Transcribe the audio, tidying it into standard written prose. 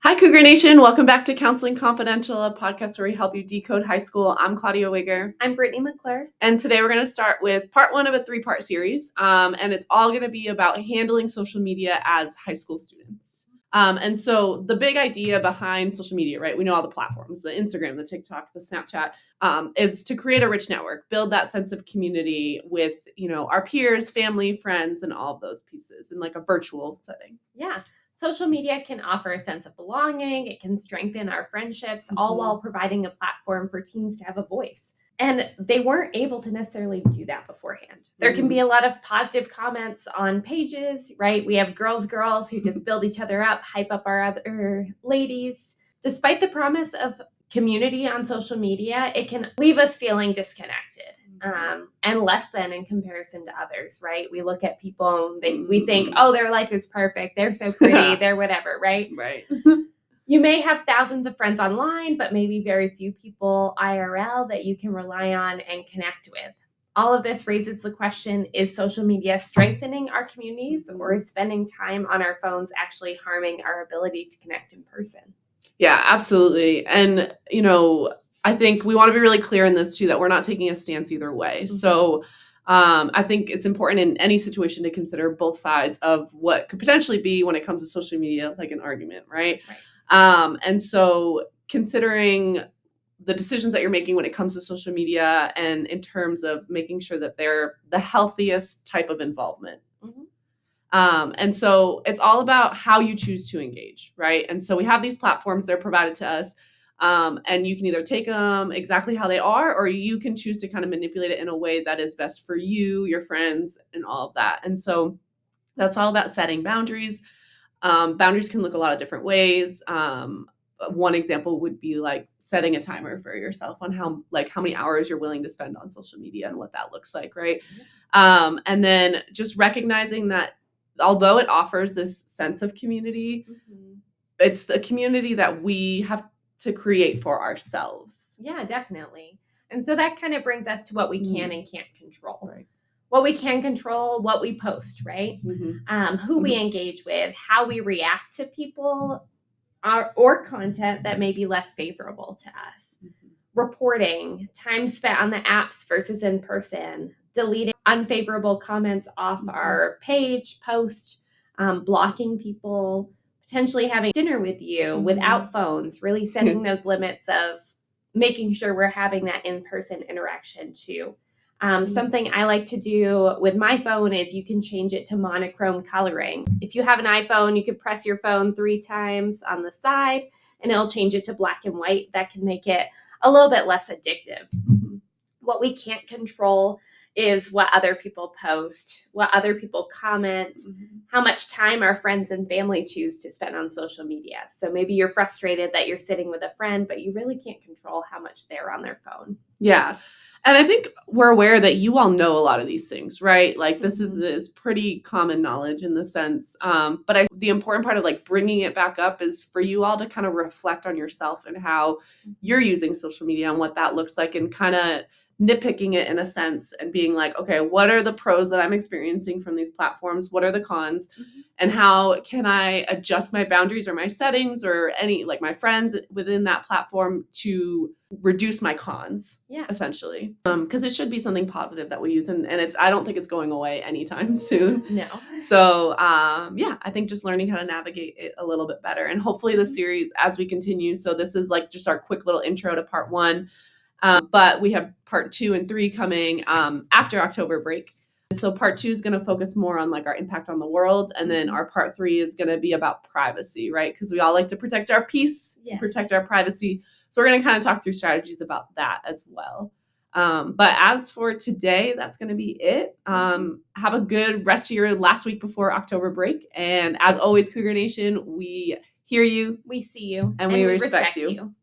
Hi, Cougar Nation. Welcome back to Counseling Confidential, a podcast where we help you decode high school. I'm Claudia Wigger. I'm Brittany McClure. And today we're going to start with part one of a three-part series. And it's all going to be about handling social media as high school students. And so the big idea behind social media, right? We know all the platforms, the Instagram, the TikTok, the Snapchat, is to create a rich network, build that sense of community with, our peers, family, friends, and all of those pieces in like a virtual setting. Yeah. Social media can offer a sense of belonging. It can strengthen our friendships, all while providing a platform for teens to have a voice. And they weren't able to necessarily do that beforehand. There can be a lot of positive comments on pages, right? We have girls who just build each other up, hype up our other ladies. Despite the promise of community on social media, it can leave us feeling disconnected. And less than in comparison to others, right? We look at people and we think, oh, their life is perfect. They're so pretty. They're whatever, right? Right. You may have thousands of friends online, but maybe very few people IRL that you can rely on and connect with. All of this raises the question, is social media strengthening our communities, or is spending time on our phones actually harming our ability to connect in person? Yeah, absolutely. And, I think we want to be really clear in this too, that we're not taking a stance either way. Mm-hmm. So I think it's important in any situation to consider both sides of what could potentially be, when it comes to social media, like an argument, right? And so considering the decisions that you're making when it comes to social media and in terms of making sure that they're the healthiest type of involvement. Mm-hmm. And so it's all about how you choose to engage, right? And so we have these platforms, they're provided to us. And you can either take them exactly how they are, or you can choose to kind of manipulate it in a way that is best for you, your friends, and all of that. And so that's all about setting boundaries. Boundaries can look a lot of different ways. One example would be like setting a timer for yourself on how many hours you're willing to spend on social media and what that looks like, right? Mm-hmm. And then just recognizing that although it offers this sense of community, mm-hmm. it's the community that we have to create for ourselves. Yeah, definitely. And so that kind of brings us to what we can and can't control. Right. What we can control, what we post, right? Mm-hmm. Who we engage with, how we react to people, or content that may be less favorable to us. Mm-hmm. Reporting, time spent on the apps versus in person, deleting unfavorable comments off mm-hmm. our page, post, blocking people, potentially having dinner with you mm-hmm. without phones, really setting those limits of making sure we're having that in-person interaction too. Something I like to do with my phone is you can change it to monochrome coloring. If you have an iPhone, you can press your phone 3 times on the side and it'll change it to black and white. That can make it a little bit less addictive. Mm-hmm. What we can't control is what other people post, what other people comment, mm-hmm. how much time our friends and family choose to spend on social media. So maybe you're frustrated that you're sitting with a friend, but you really can't control how much they're on their phone. Yeah. And I think we're aware that you all know a lot of these things, right? Like this is pretty common knowledge in the sense. But the important part of like bringing it back up is for you all to kind of reflect on yourself and how you're using social media and what that looks like, and kind of nitpicking it in a sense and being like, okay, what are the pros that I'm experiencing from these platforms? What are the cons? Mm-hmm. And how can I adjust my boundaries or my settings or any, like my friends within that platform to reduce my cons, essentially. Because it should be something positive that we use. And I don't think it's going away anytime soon. No. So, I think just learning how to navigate it a little bit better. And hopefully the series, as we continue, so this is like just our quick little intro to part 1. But we have part 2 and 3 coming after October break. So part 2 is going to focus more on like our impact on the world. And then our part 3 is going to be about privacy, right? Because we all like to protect our peace, protect our privacy. So we're going to kind of talk through strategies about that as well. But as for today, that's going to be it. Have a good rest of your last week before October break. And as always, Cougar Nation, we hear you. We see you. And we respect you.